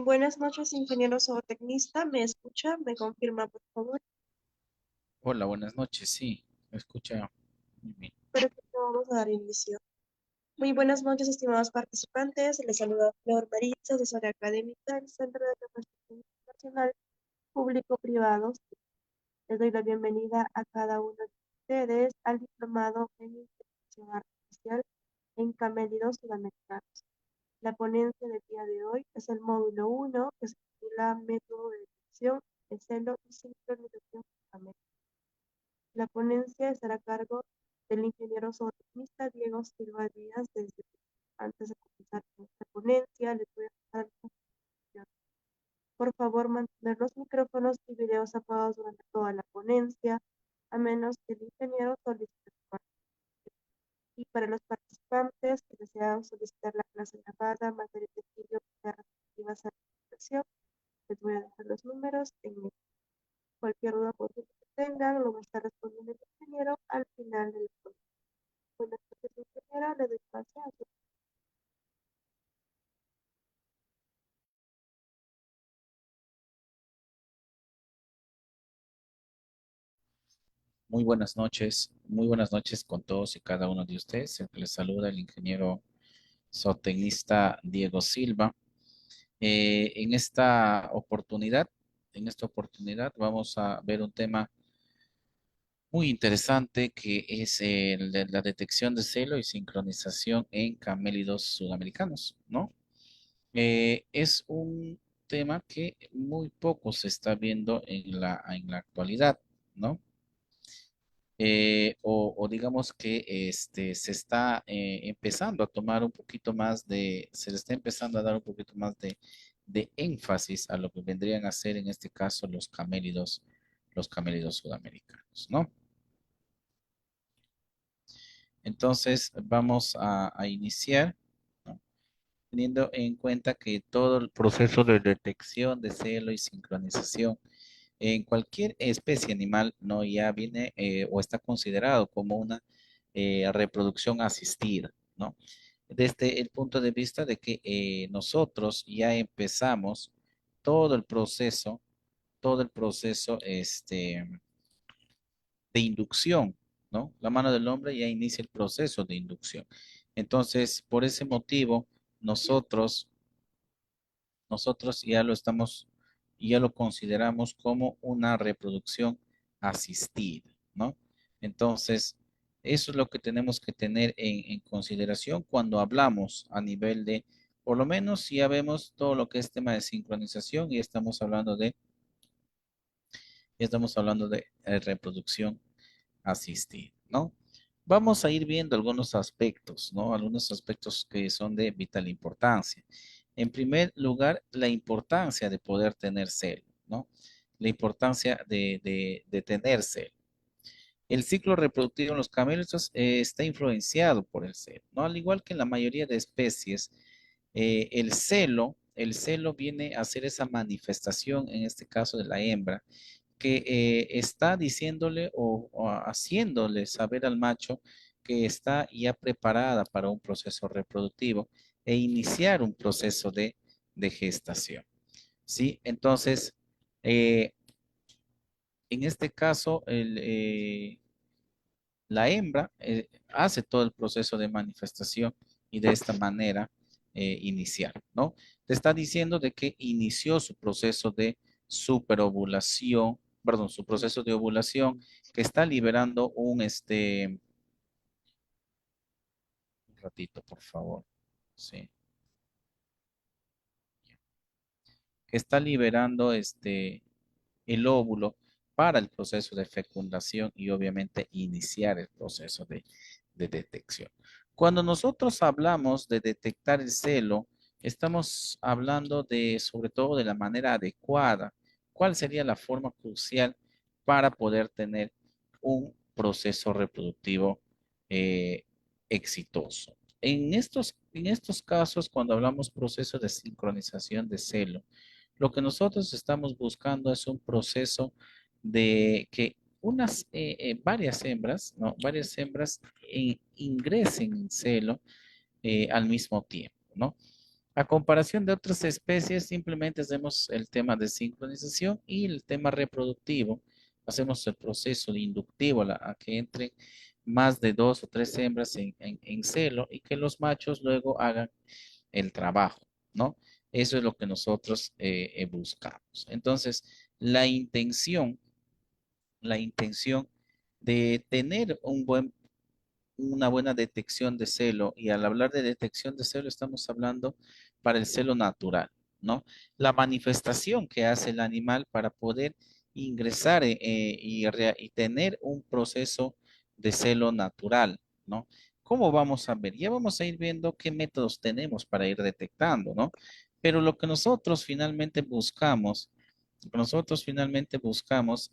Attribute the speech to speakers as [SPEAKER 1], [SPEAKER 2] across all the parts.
[SPEAKER 1] Buenas noches, ingeniero zootecnista. ¿Me escucha? ¿Me confirma, por favor?
[SPEAKER 2] Hola, buenas noches. Sí, me escucha muy bien.
[SPEAKER 1] Perfecto, vamos a dar inicio. Muy buenas noches, estimados participantes. Les saluda Flor Maritza, asesora académica del Centro de Capacitación Internacional Público-Privado. Les doy la bienvenida a cada uno de ustedes al diplomado en Integración Artificial en Camélidos Sudamericanos. La ponencia del día de hoy es el módulo 1, que se titula Método de detección de celo y sincronización de camélidos. La ponencia estará a cargo del ingeniero zootecnista Diego Silva Díaz. Antes de comenzar con esta ponencia, les voy a pasar la instrucción. Por favor, mantener los micrófonos y videos apagados durante toda la ponencia, a menos que el ingeniero solicite su participación. Y para los participantes que desean solicitar la clase grabada, material de estudio y respectivas a la presentación, les voy a dejar los números en el. Cualquier duda posible que tengan, lo va a estar respondiendo el ingeniero al final del proceso. Buenas noches, ingeniero. Le doy pase a su.
[SPEAKER 2] Muy buenas noches con todos y cada uno de ustedes. Les saluda el ingeniero zootecnista Diego Silva. En esta oportunidad vamos a ver un tema muy interesante que es el de la detección de celo y sincronización en camélidos sudamericanos, ¿no? Es un tema que muy poco se está viendo en la actualidad, ¿no? O digamos que se está empezando a tomar un poquito más se le está empezando a dar un poquito más de énfasis a lo que vendrían a ser en este caso los camélidos sudamericanos, ¿no? Entonces vamos a iniciar, ¿no? Teniendo en cuenta que todo el proceso de detección de celo y sincronización en cualquier especie animal no ya viene o está considerado como una reproducción asistida, ¿no? Desde el punto de vista de que nosotros ya empezamos todo el proceso, todo el proceso de inducción, ¿no? La mano del hombre ya inicia el proceso de inducción. Entonces, por ese motivo, nosotros nosotros ya lo consideramos como una reproducción asistida, ¿no? Entonces, eso es lo que tenemos que tener en consideración cuando hablamos a nivel de, por lo menos si ya vemos todo lo que es tema de sincronización y estamos hablando de reproducción asistida, ¿no? Vamos a ir viendo algunos aspectos, ¿no? Algunos aspectos que son de vital importancia. En primer lugar, la importancia de poder tener celo, ¿no? La importancia de tener celo. El ciclo reproductivo en los camélidos está influenciado por el celo, ¿no? Al igual que en la mayoría de especies, el celo viene a ser esa manifestación, en este caso de la hembra, que está diciéndole o haciéndole saber al macho que está ya preparada para un proceso reproductivo e iniciar un proceso de gestación. ¿Sí? Entonces, eh, en este caso, la hembra hace todo el proceso de manifestación y de esta manera iniciar, ¿no? Te está diciendo de que inició su proceso de superovulación, perdón, su proceso de ovulación, que está liberando un ratito, por favor, sí, que está liberando el óvulo para el proceso de fecundación y obviamente iniciar el proceso de detección. Cuando nosotros hablamos de detectar el celo, estamos hablando de, sobre todo, de la manera adecuada. ¿Cuál sería la forma crucial para poder tener un proceso reproductivo eh, exitoso? En estos casos, cuando hablamos proceso de sincronización de celo, lo que nosotros estamos buscando es un proceso de que varias hembras, ¿no? Varias hembras ingresen en celo al mismo tiempo, ¿no? A comparación de otras especies, simplemente hacemos el tema de sincronización y el tema reproductivo. Hacemos el proceso inductivo a que entren más de dos o tres hembras en celo y que los machos luego hagan el trabajo, ¿no? Eso es lo que nosotros buscamos. Entonces, la intención, la intención de tener una buena detección de celo, y al hablar de detección de celo estamos hablando para el celo natural, ¿no? La manifestación que hace el animal para poder ingresar y tener un proceso de celo natural, ¿no? ¿Cómo vamos a ver? Ya vamos a ir viendo qué métodos tenemos para ir detectando, ¿no? Pero lo que nosotros finalmente buscamos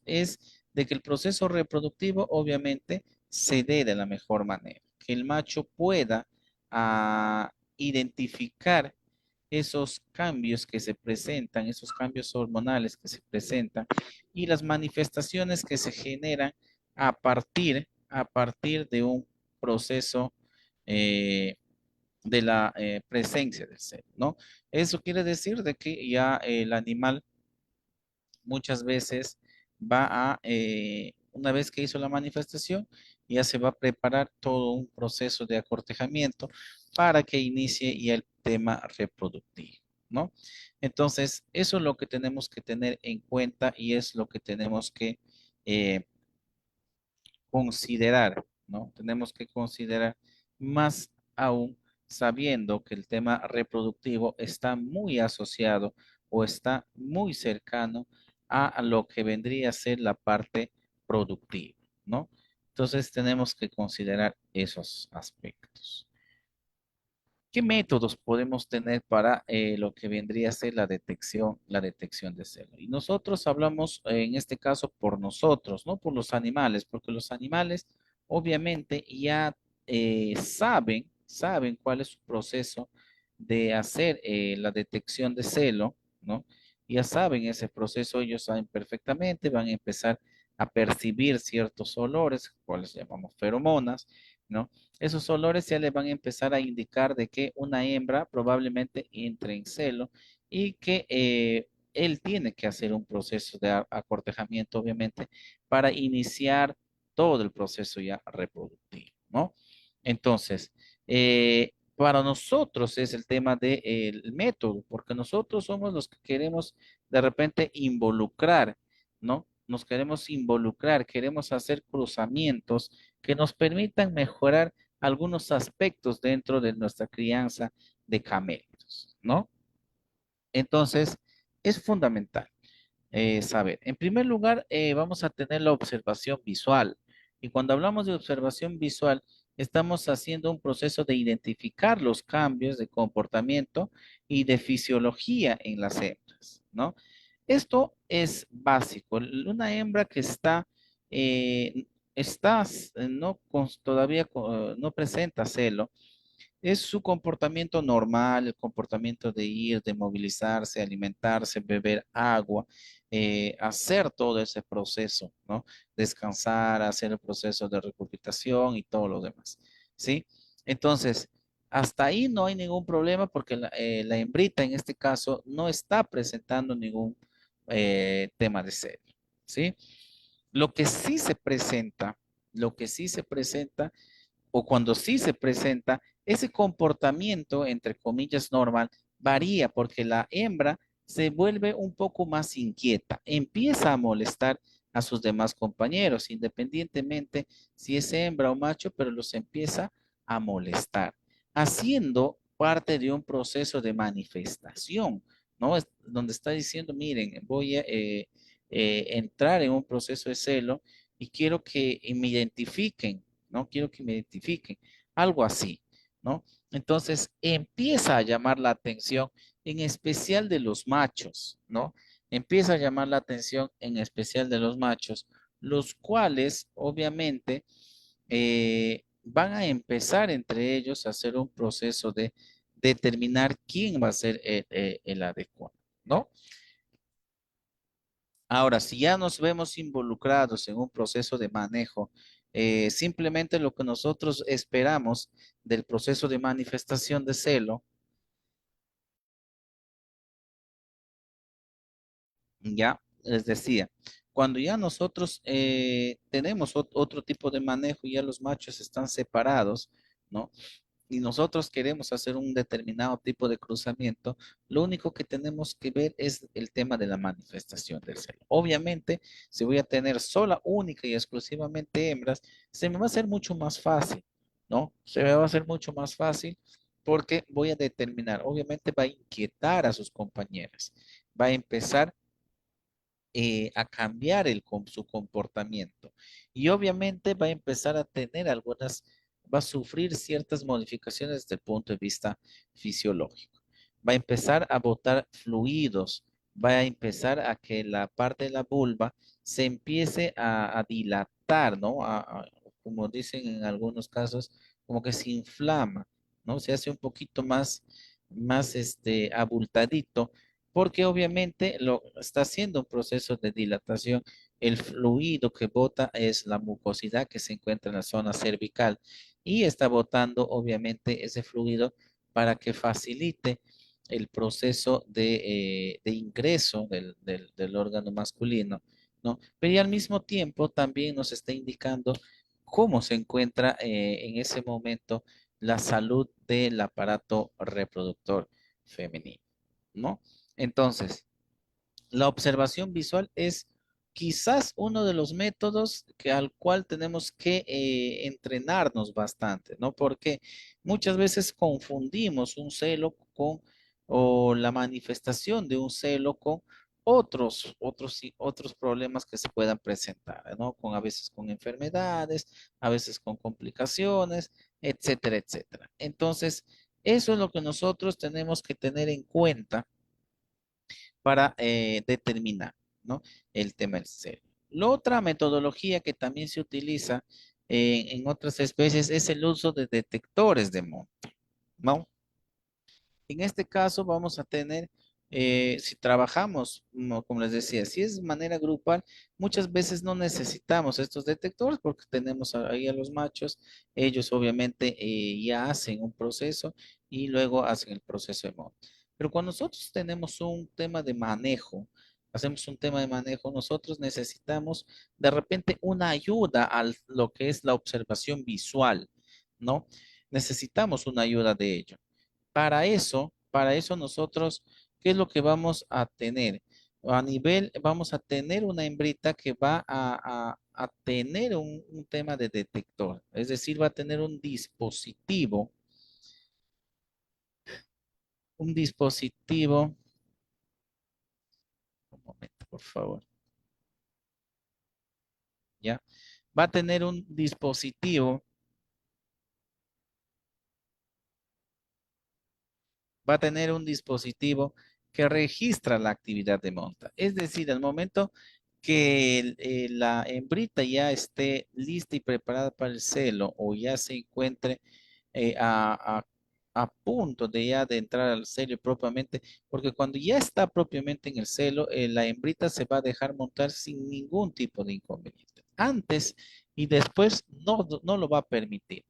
[SPEAKER 2] es de que el proceso reproductivo obviamente se dé de la mejor manera, que el macho pueda identificar esos cambios que se presentan, esos cambios hormonales que se presentan y las manifestaciones que se generan a partir de un proceso de la presencia del ser, ¿no? Eso quiere decir de que ya el animal muchas veces una vez que hizo la manifestación, ya se va a preparar todo un proceso de acortejamiento para que inicie ya el tema reproductivo, ¿no? Entonces, eso es lo que tenemos que tener en cuenta y es lo que tenemos que eh, considerar, ¿no? Tenemos que considerar más aún sabiendo que el tema reproductivo está muy asociado o está muy cercano a lo que vendría a ser la parte productiva, ¿no? Entonces tenemos que considerar esos aspectos. ¿Qué métodos podemos tener para lo que vendría a ser la detección de celo? Y nosotros hablamos en este caso por nosotros, no por los animales, porque los animales obviamente ya saben cuál es su proceso de hacer la detección de celo, ¿no? Ya saben ese proceso, ellos saben perfectamente, van a empezar a percibir ciertos olores, cuales llamamos feromonas, ¿no? Esos olores ya le van a empezar a indicar de que una hembra probablemente entre en celo y que él tiene que hacer un proceso de acortejamiento, obviamente, para iniciar todo el proceso ya reproductivo, ¿no? Entonces, para nosotros es el tema del método, porque nosotros somos los que queremos de repente involucrar, ¿no? Nos queremos involucrar, queremos hacer cruzamientos que nos permitan mejorar algunos aspectos dentro de nuestra crianza de camellos, ¿no? Entonces, es fundamental saber. En primer lugar, vamos a tener la observación visual. Y cuando hablamos de observación visual, estamos haciendo un proceso de identificar los cambios de comportamiento y de fisiología en las hembras, ¿no? Esto es básico. Una hembra que eh, está no, todavía no presenta celo, es su comportamiento normal, el comportamiento de ir, de movilizarse, alimentarse, beber agua, hacer todo ese proceso, ¿no? Descansar, hacer el proceso de recuperación y todo lo demás, ¿sí? Entonces, hasta ahí no hay ningún problema porque la hembrita en este caso no está presentando ningún tema de serio, ¿sí? Lo que sí se presenta, lo que sí se presenta o cuando sí se presenta, ese comportamiento, entre comillas, normal, varía porque la hembra se vuelve un poco más inquieta, empieza a molestar a sus demás compañeros, independientemente si es hembra o macho, pero los empieza a molestar, haciendo parte de un proceso de manifestación, ¿no? Donde está diciendo, miren, voy a entrar en un proceso de celo y quiero que me identifiquen, ¿no? Quiero que me identifiquen, algo así, ¿no? Entonces empieza a llamar la atención, en especial de los machos, ¿no? Empieza a llamar la atención en especial de los machos, los cuales obviamente van a empezar entre ellos a hacer un proceso de determinar quién va a ser el adecuado, ¿no? Ahora, si ya nos vemos involucrados en un proceso de manejo, simplemente lo que nosotros esperamos del proceso de manifestación de celo Ya les decía, cuando ya nosotros tenemos otro tipo de manejo, ya los machos están separados, ¿no? Y nosotros queremos hacer un determinado tipo de cruzamiento, lo único que tenemos que ver es el tema de la manifestación del celo. Obviamente, si voy a tener sola, única y exclusivamente hembras, se me va a hacer mucho más fácil, ¿no? Se me va a hacer mucho más fácil porque voy a determinar, obviamente va a inquietar a sus compañeras, va a empezar a cambiar su comportamiento. Y obviamente va a empezar a tener algunas, va a sufrir ciertas modificaciones desde el punto de vista fisiológico. Va a empezar a botar fluidos, va a empezar a que la parte de la vulva se empiece a dilatar, ¿no? Como dicen en algunos casos, como que se inflama, ¿no? Se hace un poquito más abultadito porque obviamente lo está haciendo un proceso de dilatación. El fluido que bota es la mucosidad que se encuentra en la zona cervical y está botando obviamente ese fluido para que facilite el proceso de ingreso del órgano masculino, ¿no? Pero y al mismo tiempo también nos está indicando cómo se encuentra en ese momento la salud del aparato reproductor femenino, ¿no? Entonces, la observación visual es quizás uno de los métodos al cual tenemos que entrenarnos bastante, ¿no? Porque muchas veces confundimos un celo o la manifestación de un celo con otros problemas que se puedan presentar, ¿no? A veces con enfermedades, a veces con complicaciones, etcétera, etcétera. Entonces, eso es lo que nosotros tenemos que tener en cuenta para determinar, ¿no? El tema del cero. La otra metodología que también se utiliza en otras especies es el uso de detectores de monta, ¿no? En este caso vamos a tener, si trabajamos, como les decía, si es de manera grupal, muchas veces no necesitamos estos detectores porque tenemos ahí a los machos, ellos obviamente ya hacen un proceso y luego hacen el proceso de monte. Pero cuando nosotros tenemos un tema de manejo, hacemos un tema de manejo, nosotros necesitamos de repente una ayuda a lo que es la observación visual, ¿no? Necesitamos una ayuda de ello. Para eso nosotros, ¿qué es lo que vamos a tener? Vamos a tener una hembrita que va a tener un tema de detector, es decir, va a tener un dispositivo, un momento, por favor, ¿ya? Va a tener un dispositivo va a tener un dispositivo que registra la actividad de monta. Es decir, al momento que la hembrita ya esté lista y preparada para el celo o ya se encuentre eh, a, a- a punto de ya de entrar al celo propiamente, porque cuando ya está propiamente en el celo, la hembrita se va a dejar montar sin ningún tipo de inconveniente. Antes y después no lo va a permitir.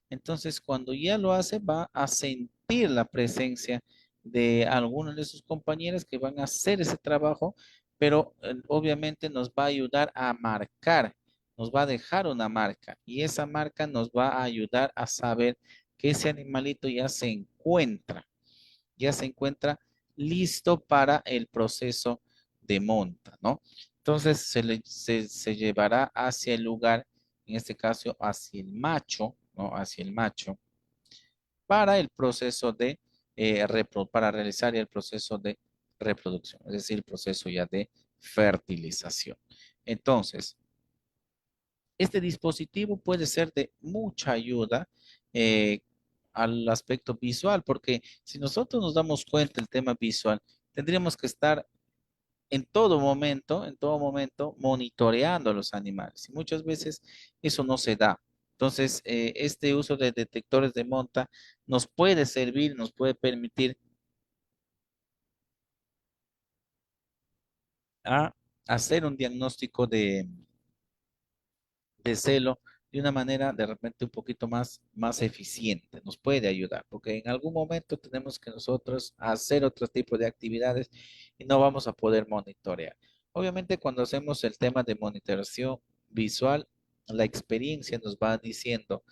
[SPEAKER 2] Entonces, cuando ya lo hace, va a sentir la presencia de algunos de sus compañeros que van a hacer ese trabajo, pero obviamente nos va a ayudar a marcar, nos va a dejar una marca y esa marca nos va a ayudar a saber que ese animalito ya se encuentra listo para el proceso de monta, ¿no? Entonces se llevará hacia el lugar, en este caso hacia el macho, ¿no? Hacia el macho, para el proceso para realizar el proceso de reproducción, es decir, el proceso ya de fertilización. Entonces, este dispositivo puede ser de mucha ayuda eh, al aspecto visual, porque si nosotros nos damos cuenta del tema visual, tendríamos que estar en todo momento, monitoreando a los animales. Y muchas veces eso no se da. Entonces, este uso de detectores de monta nos puede servir, nos puede permitir a hacer un diagnóstico de celo de una manera de repente un poquito más eficiente, nos puede ayudar, porque en algún momento tenemos que nosotros hacer otro tipo de actividades y no vamos a poder monitorear. Obviamente cuando hacemos el tema de monitorización visual, la experiencia nos va diciendo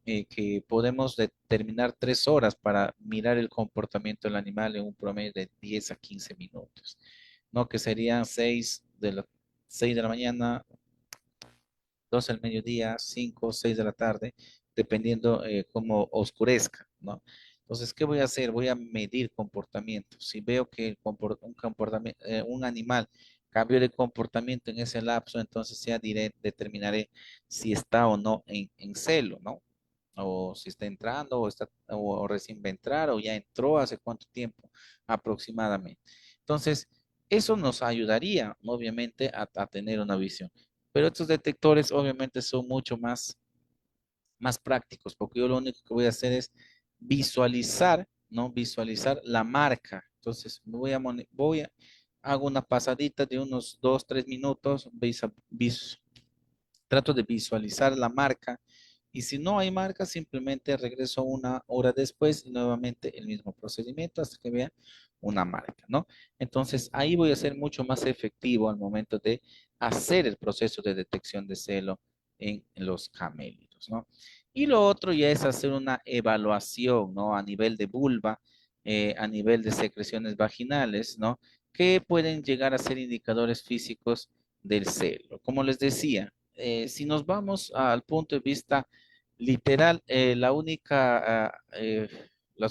[SPEAKER 2] que podemos determinar 3 horas para mirar el comportamiento del animal en un promedio de 10 a 15 minutos, ¿no? Que serían 6 de la mañana, 12 al mediodía, 5 o 6 de la tarde, dependiendo cómo oscurezca, ¿no? Entonces, ¿qué voy a hacer? Voy a medir comportamiento. Si veo que un animal cambió de comportamiento en ese lapso, entonces ya determinaré si está o no en celo, ¿no? O si está entrando o recién va a entrar o ya entró hace cuánto tiempo aproximadamente. Entonces, eso nos ayudaría, obviamente, a tener una visión. Pero estos detectores obviamente son mucho más prácticos, porque yo lo único que voy a hacer es visualizar, ¿no? Visualizar la marca. Entonces, hago una pasadita de unos 2, 3 minutos, trato de visualizar la marca y si no hay marca, simplemente regreso 1 hora después y nuevamente el mismo procedimiento hasta que vea una marca, ¿no? Entonces ahí voy a ser mucho más efectivo al momento de hacer el proceso de detección de celo en los camélidos, ¿no? Y lo otro ya es hacer una evaluación, ¿no? A nivel de vulva, a nivel de secreciones vaginales, ¿no? Que pueden llegar a ser indicadores físicos del celo. Como les decía, si nos vamos al punto de vista literal, las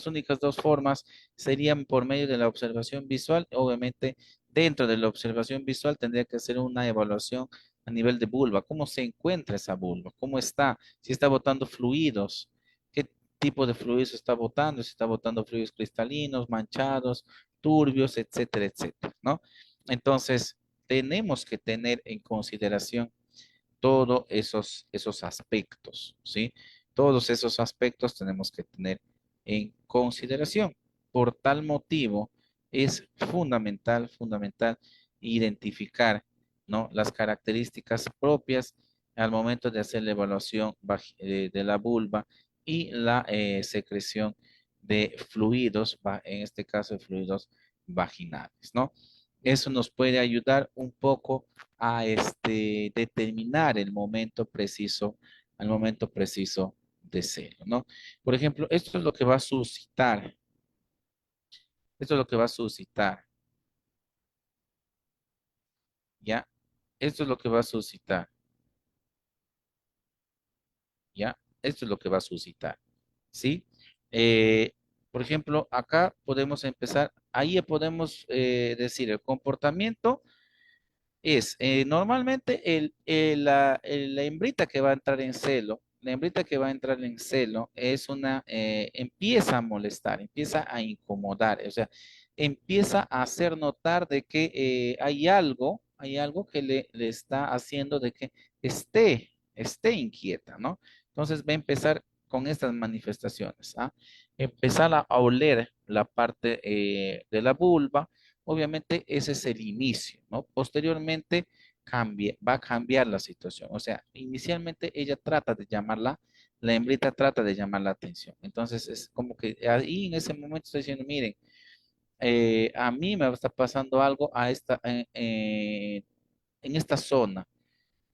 [SPEAKER 2] únicas dos formas serían por medio de la observación visual. Obviamente, dentro de la observación visual tendría que hacer una evaluación a nivel de vulva. ¿Cómo se encuentra esa vulva? ¿Cómo está? Si está botando fluidos, ¿qué tipo de fluidos está botando? Si está botando fluidos cristalinos, manchados, turbios, etcétera, etcétera, ¿no? Entonces, tenemos que tener en consideración todos esos aspectos, ¿sí? Todos esos aspectos tenemos que tener en consideración. Por tal motivo, es fundamental identificar, ¿no? Las características propias al momento de hacer la evaluación de la vulva y la secreción de fluidos, en este caso de fluidos vaginales, ¿no? Eso nos puede ayudar un poco a determinar el momento preciso de celo, ¿no? Por ejemplo, esto es lo que va a suscitar, ¿ya? Esto es lo que va a suscitar, ¿ya? Esto es lo que va a suscitar, ¿sí? Eh, por ejemplo, acá podemos empezar, ahí podemos decir el comportamiento es normalmente la hembrita que va a entrar en celo, la hembrita que va a entrar en celo empieza a molestar, empieza a incomodar, o sea, empieza a hacer notar de que hay algo que le está haciendo de que esté inquieta, ¿no? Entonces va a empezar con estas manifestaciones, ¿ah? Empezar a oler la parte de la vulva. Obviamente ese es el inicio, ¿no? Posteriormente va a cambiar la situación. O sea, inicialmente ella trata de llamarla, la hembrita trata de llamar la atención. Entonces es como que ahí en ese momento estoy diciendo, miren, a mí me está pasando algo en esta zona,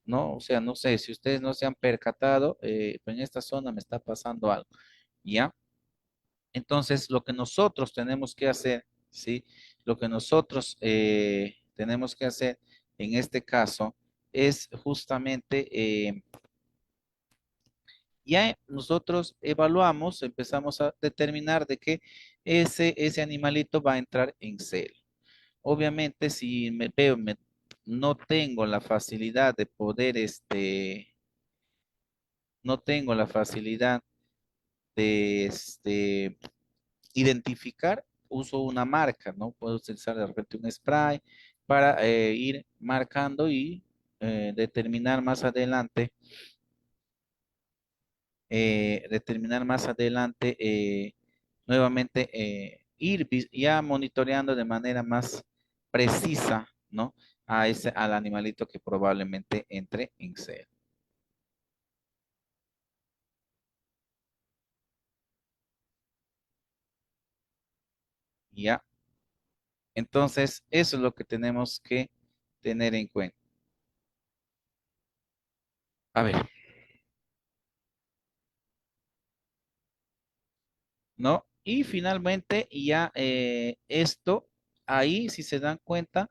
[SPEAKER 2] ¿no? O sea, no sé, si ustedes no se han percatado, pero en esta zona me está pasando algo, ¿ya? Entonces, lo que nosotros tenemos que hacer, ¿sí? Lo que nosotros tenemos que hacer en este caso es justamente, ya nosotros evaluamos, empezamos a determinar de que ese animalito va a entrar en celo. Obviamente, si no tengo la facilidad de poder, no tengo la facilidad de, identificar, uso una marca, ¿no? Puedo utilizar de repente un spray para ir marcando y determinar más adelante nuevamente ya monitoreando de manera más precisa, ¿no? Al animalito que probablemente entre en celo. ¿ya? Entonces, eso es lo que tenemos que tener en cuenta. A ver, ¿no? Y finalmente, ya esto, ahí, si se dan cuenta,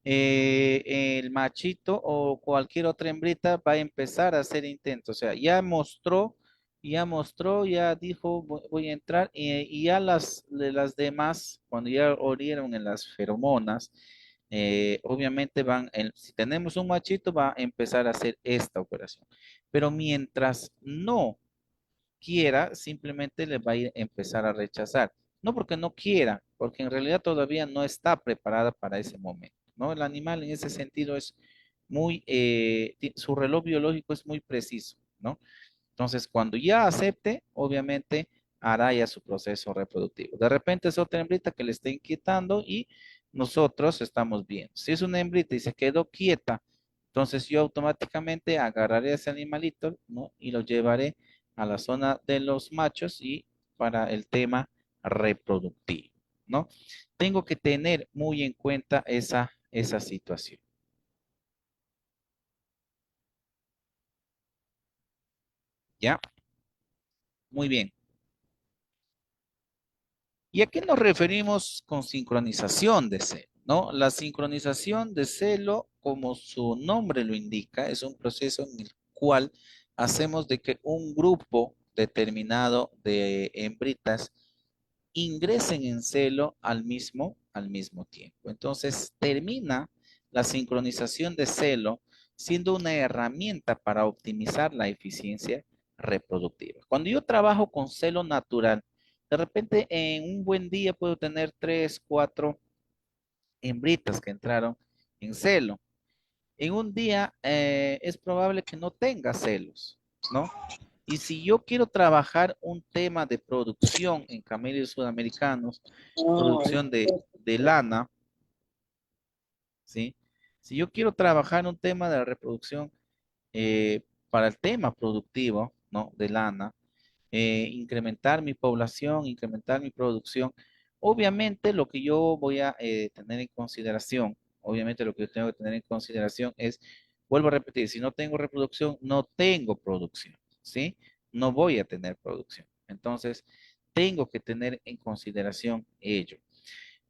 [SPEAKER 2] el machito o cualquier otra hembrita va a empezar a hacer intentos. O sea, ya dijo, voy a entrar, y ya de las demás, cuando ya olieron en las feromonas, obviamente si tenemos un machito, va a empezar a hacer esta operación. Pero mientras no quiera, simplemente le va a empezar a rechazar. No porque no quiera, porque en realidad todavía no está preparada para ese momento, ¿no? El animal en ese sentido es su reloj biológico es muy preciso, ¿no? Entonces, cuando ya acepte, obviamente hará ya su proceso reproductivo. De repente es otra hembrita que le está inquietando y nosotros estamos bien. Si es una hembrita y se quedó quieta, entonces yo automáticamente agarraré a ese animalito, ¿no? Y lo llevaré a la zona de los machos y para el tema reproductivo, ¿no? Tengo que tener muy en cuenta esa situación. ¿Ya? Muy bien. ¿Y a qué nos referimos con sincronización de celo? ¿No? La sincronización de celo, como su nombre lo indica, es un proceso en el cual hacemos de que un grupo determinado de hembritas ingresen en celo al mismo tiempo. Entonces termina la sincronización de celo siendo una herramienta para optimizar la eficiencia reproductiva. Cuando yo trabajo con celo natural, de repente en un buen día puedo tener 3, 4 hembritas que entraron en celo. En un día es probable que no tenga celos, ¿no? Y si yo quiero trabajar un tema de producción en camellos sudamericanos, producción de lana, ¿sí? Si yo quiero trabajar un tema de la reproducción para el tema productivo, ¿no? De lana, incrementar mi población, incrementar mi producción. Obviamente lo que yo voy a tener en consideración, obviamente lo que yo tengo que tener en consideración es, vuelvo a repetir, si no tengo reproducción, no tengo producción, ¿sí? No voy a tener producción. Entonces, tengo que tener en consideración ello.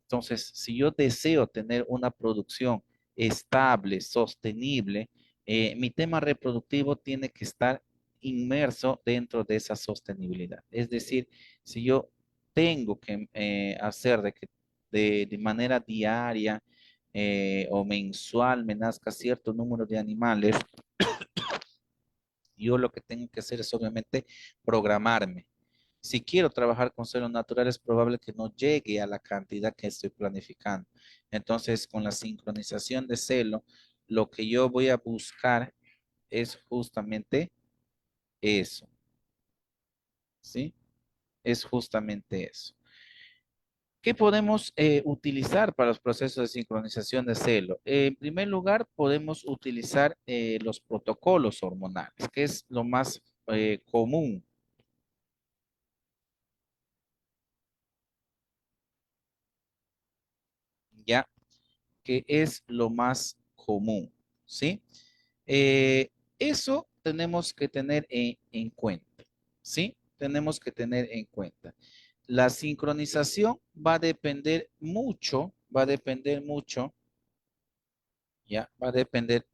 [SPEAKER 2] Entonces, si yo deseo tener una producción estable, sostenible, mi tema reproductivo tiene que estar inmerso dentro de esa sostenibilidad. Es decir, si yo tengo que hacer de manera diaria o mensual me nazca cierto número de animales, yo lo que tengo que hacer es obviamente programarme. Si quiero trabajar con celos naturales, es probable que no llegue a la cantidad que estoy planificando. Entonces, con la sincronización de celo, lo que yo voy a buscar es justamente eso, ¿sí? Es justamente eso. ¿Qué podemos utilizar para los procesos de sincronización de celo? En primer lugar, podemos utilizar los protocolos hormonales, que es lo más común, ¿ya? Que es lo más común, ¿sí? Eso tenemos que tener en cuenta, ¿sí? Tenemos que tener en cuenta. La sincronización va a depender mucho, ya, va a depender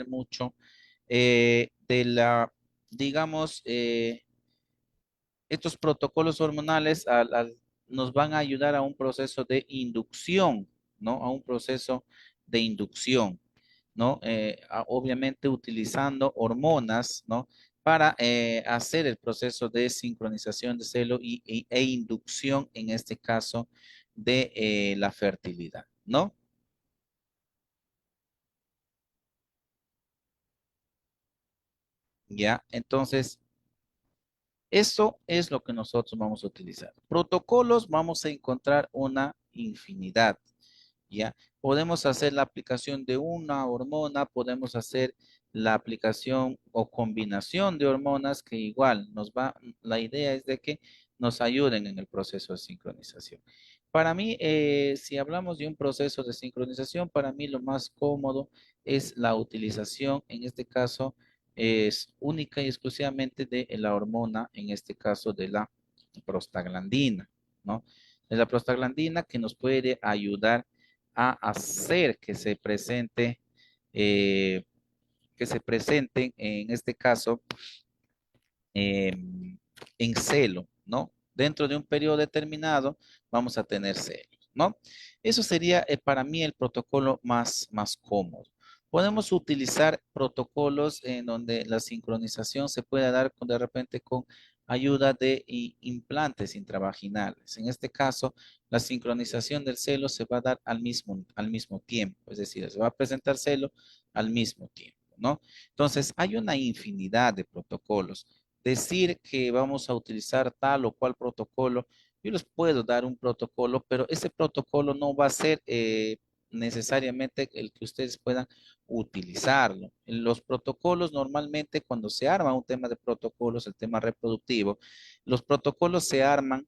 [SPEAKER 2] mucho digamos, estos protocolos hormonales nos van a ayudar a un proceso de inducción, ¿no? A un proceso de inducción, ¿no? Obviamente utilizando hormonas, ¿no? Para hacer el proceso de sincronización de celo e inducción, en este caso, de la fertilidad, ¿no? Ya, entonces, eso es lo que nosotros vamos a utilizar. Protocolos vamos a encontrar una infinidad, ¿ya? Podemos hacer la aplicación de una hormona, podemos hacer la aplicación o combinación de hormonas que igual la idea es de que nos ayuden en el proceso de sincronización. Para mí, si hablamos de un proceso de sincronización, para mí lo más cómodo es la utilización, en este caso, es única y exclusivamente de la hormona, en este caso de la prostaglandina, ¿no? De la prostaglandina que nos puede ayudar a hacer eh, que se presenten, en este caso, eh, en celo, ¿no? Dentro de un periodo determinado vamos a tener celos, ¿no? Eso sería para mí el protocolo más cómodo. Podemos utilizar protocolos en donde la sincronización se puede dar de repente con ayuda de implantes intravaginales. En este caso, la sincronización del celo se va a dar al mismo tiempo, es decir, se va a presentar celo al mismo tiempo, ¿no? Entonces, hay una infinidad de protocolos. Decir que vamos a utilizar tal o cual protocolo, yo les puedo dar un protocolo, pero ese protocolo no va a ser necesariamente el que ustedes puedan utilizarlo. Los protocolos normalmente cuando se arma un tema de protocolos, el tema reproductivo, los protocolos se arman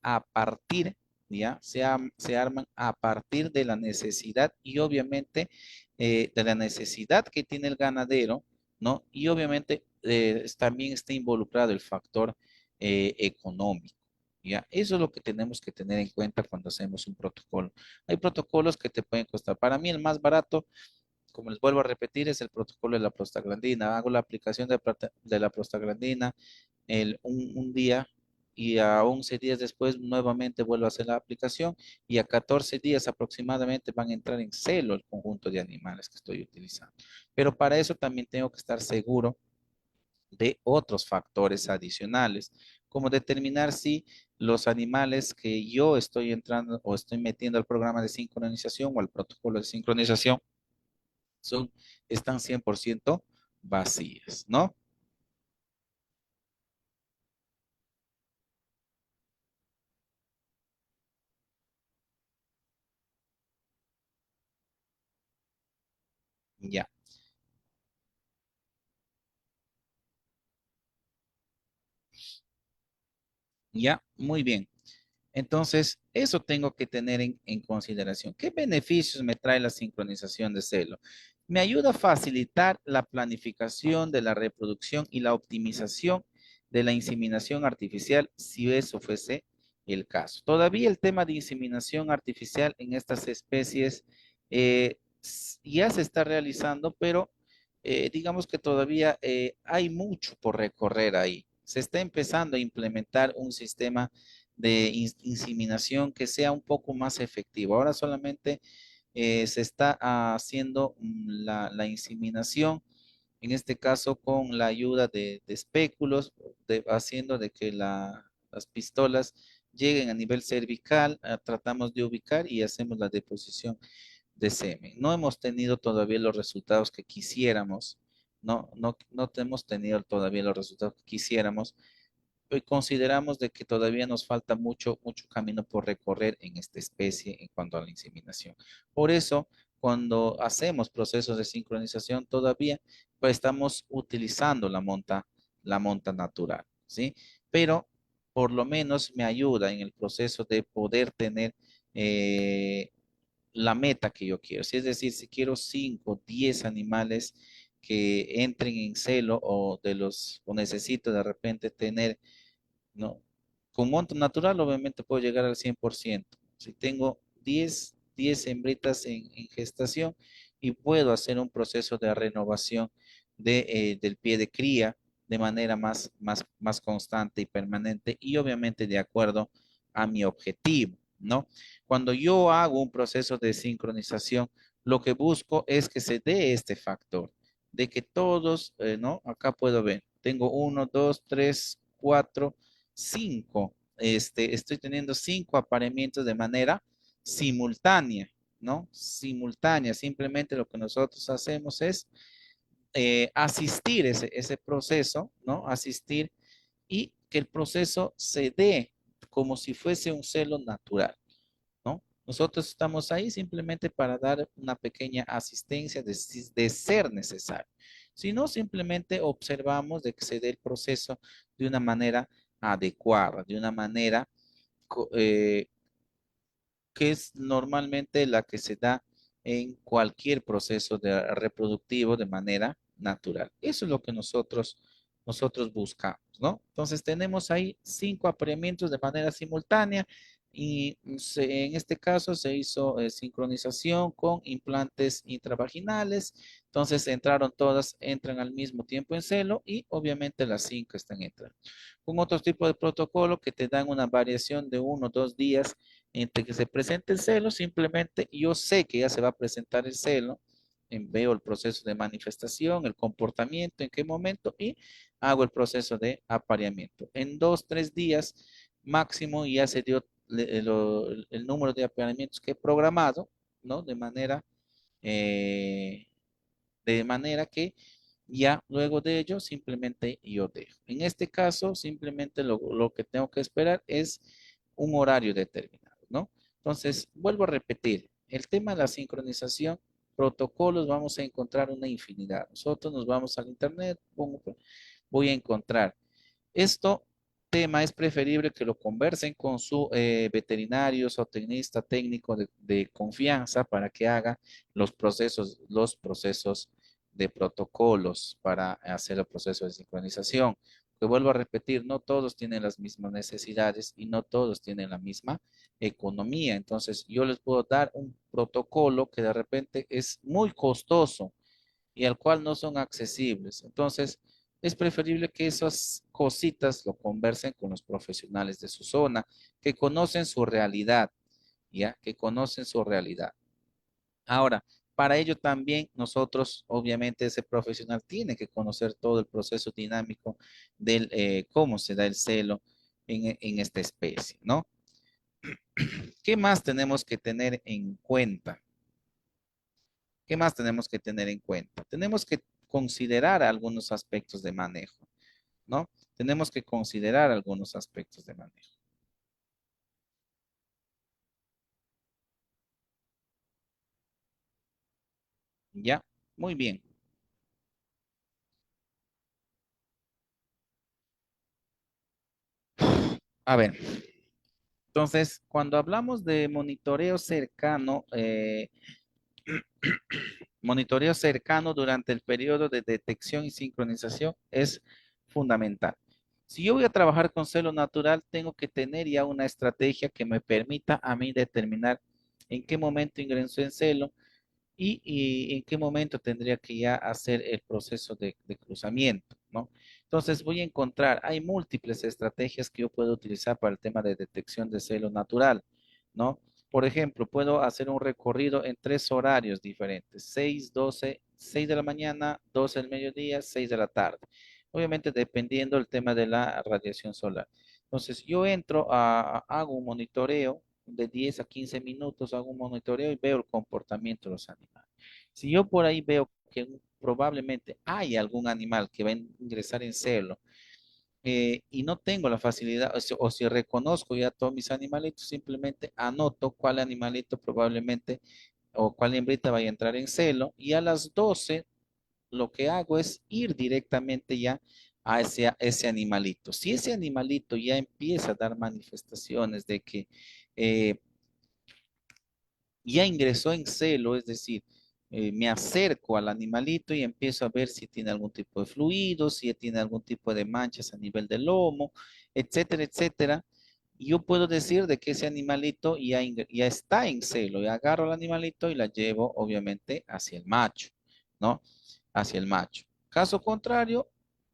[SPEAKER 2] a partir, ¿ya? Se arman a partir de la necesidad y obviamente de la necesidad que tiene el ganadero, ¿no? Y obviamente también está involucrado el factor económico. ¿Ya? Eso es lo que tenemos que tener en cuenta cuando hacemos un protocolo. Hay protocolos que te pueden costar. Para mí el más barato, como les vuelvo a repetir, es el protocolo de la prostaglandina. Hago la aplicación de la prostaglandina un día y a 11 días después nuevamente vuelvo a hacer la aplicación y a 14 días aproximadamente van a entrar en celo el conjunto de animales que estoy utilizando. Pero para eso también tengo que estar seguro de otros factores adicionales, como determinar si los animales que yo estoy entrando o estoy metiendo al programa de sincronización o al protocolo de sincronización son, están 100% vacías, ¿no? Ya, ya, muy bien. Entonces, eso tengo que tener en consideración. ¿Qué beneficios me trae la sincronización de celo? Me ayuda a facilitar la planificación de la reproducción y la optimización de la inseminación artificial, si eso fuese el caso. Todavía el tema de inseminación artificial en estas especies ya se está realizando, pero digamos que todavía hay mucho por recorrer ahí. Se está empezando a implementar un sistema de inseminación que sea un poco más efectivo. Ahora solamente se está haciendo la inseminación, en este caso con la ayuda de espéculos, haciendo de que las pistolas lleguen a nivel cervical, tratamos de ubicar y hacemos la deposición de semen. No hemos tenido todavía los resultados que quisiéramos, no hemos tenido todavía los resultados que quisiéramos, consideramos de que todavía nos falta mucho camino por recorrer en esta especie en cuanto a la inseminación. Por eso, cuando hacemos procesos de sincronización, todavía pues, estamos utilizando la monta natural, ¿sí? Pero por lo menos me ayuda en el proceso de poder tener la meta que yo quiero. Si es decir, si quiero 5, 10 animales que entren en celo o necesito de repente tener, ¿no? Con monto natural, obviamente puedo llegar al 100%. Si tengo 10 hembritas en gestación y puedo hacer un proceso de renovación del pie de cría de manera más constante y permanente y obviamente de acuerdo a mi objetivo, ¿no? Cuando yo hago un proceso de sincronización, lo que busco es que se dé este factor, de que todos, ¿no? Acá puedo ver, tengo uno, dos, tres, cuatro, cinco, estoy teniendo 5 apareamientos de manera simultánea, ¿no? Simultánea, simplemente lo que nosotros hacemos es asistir ese proceso, ¿no? Asistir y que el proceso se dé como si fuese un celo natural, ¿no? Nosotros estamos ahí simplemente para dar una pequeña asistencia de ser necesario. Si no, simplemente observamos de que se dé el proceso de una manera adecuada, de una manera co- eh, que es normalmente la que se da en cualquier proceso reproductivo de manera natural. Eso es lo que nosotros buscamos, ¿no? Entonces tenemos ahí 5 apareamientos de manera simultánea y en este caso se hizo sincronización con implantes intravaginales. Entonces entraron todas, entran al mismo tiempo en celo y obviamente las 5 están entrando. Con otro tipo de protocolo que te dan una variación de 1 o 2 días entre que se presente el celo, simplemente yo sé que ya se va a presentar el celo, veo el proceso de manifestación, el comportamiento, en qué momento y hago el proceso de apareamiento. En 2, 3 días máximo ya se dio el número de apareamientos que he programado, ¿no? Eh, de manera que ya luego de ello simplemente yo dejo. En este caso, simplemente lo que tengo que esperar es un horario determinado, ¿no? Entonces, vuelvo a repetir, el tema de la sincronización, protocolos, vamos a encontrar una infinidad. Nosotros nos vamos al internet, voy a encontrar. Esto tema es preferible que lo conversen con su veterinario o tecnista técnico de confianza para que haga los procesos de protocolos para hacer el proceso de sincronización. Que vuelvo a repetir, no todos tienen las mismas necesidades y no todos tienen la misma economía. Entonces, yo les puedo dar un protocolo que de repente es muy costoso y al cual no son accesibles. Entonces, es preferible que esas cositas lo conversen con los profesionales de su zona, que conocen su realidad, ¿ya? Que conocen su realidad. Ahora, para ello también nosotros, obviamente, ese profesional tiene que conocer todo el proceso dinámico del cómo se da el celo en esta especie, ¿no? ¿Qué más tenemos que tener en cuenta? ¿Qué más tenemos que tener en cuenta? Tenemos que considerar algunos aspectos de manejo, ¿no? Tenemos que considerar algunos aspectos de manejo. ¿Ya? Muy bien. A ver, entonces, cuando hablamos de monitoreo cercano durante el periodo de detección y sincronización es fundamental. Si yo voy a trabajar con celo natural, tengo que tener ya una estrategia que me permita a mí determinar en qué momento ingreso en celo, y en qué momento tendría que ya hacer el proceso de cruzamiento, ¿no? Entonces voy a encontrar, hay múltiples estrategias que yo puedo utilizar para el tema de detección de celo natural, ¿no? Por ejemplo, puedo hacer un recorrido en 3 horarios diferentes, 6, 12, 6 de la mañana, 12 del mediodía, 6 de la tarde. Obviamente dependiendo del tema de la radiación solar. Entonces yo hago un monitoreo de 10 a 15 minutos, hago un monitoreo y veo el comportamiento de los animales. Si yo por ahí veo que probablemente hay algún animal que va a ingresar en celo y no tengo la facilidad, o si reconozco ya todos mis animalitos, simplemente anoto cuál animalito probablemente o cuál hembrita vaya a entrar en celo y a las 12 lo que hago es ir directamente ya a ese animalito. Si ese animalito ya empieza a dar manifestaciones de que eh, ya ingresó en celo, es decir, me acerco al animalito y empiezo a ver si tiene algún tipo de fluido, si tiene algún tipo de manchas a nivel del lomo, etcétera, etcétera. Y yo puedo decir de que ese animalito ya está en celo, y agarro al animalito y la llevo obviamente hacia el macho, ¿no? Hacia el macho. Caso contrario,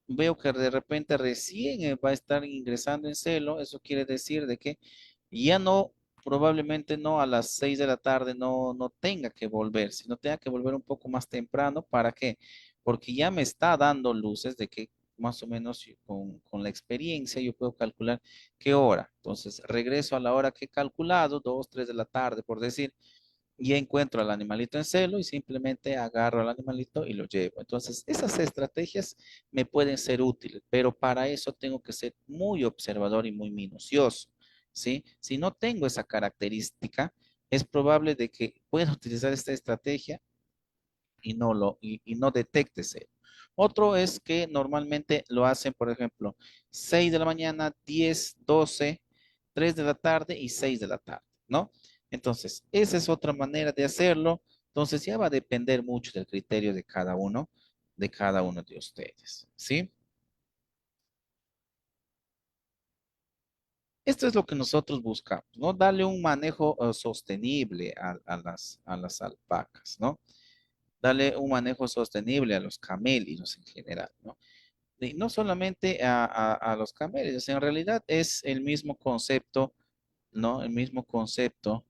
[SPEAKER 2] veo que de repente recién va a estar ingresando en celo, eso quiere decir de que ya no, probablemente no a las 6 de la tarde no tenga que volver, sino tenga que volver un poco más temprano. ¿Para qué? Porque ya me está dando luces de que más o menos con la experiencia yo puedo calcular qué hora. Entonces regreso a la hora que he calculado, 2, 3 de la tarde, por decir, y encuentro al animalito en celo y simplemente agarro al animalito y lo llevo. Entonces, esas estrategias me pueden ser útiles, pero para eso tengo que ser muy observador y muy minucioso, ¿sí? Si no tengo esa característica, es probable de que pueda utilizar esta estrategia y no detecte celo. Otro es que normalmente lo hacen, por ejemplo, 6 de la mañana, 10, 12, 3 de la tarde y 6 de la tarde, ¿no? Entonces, esa es otra manera de hacerlo. Entonces, ya va a depender mucho del criterio de cada uno de ustedes, ¿sí? Esto es lo que nosotros buscamos, ¿no? Darle un manejo sostenible a las alpacas, ¿no? Darle un manejo sostenible a los camellos en general, ¿no? Y no solamente a los camellos, en realidad es el mismo concepto, ¿no? El mismo concepto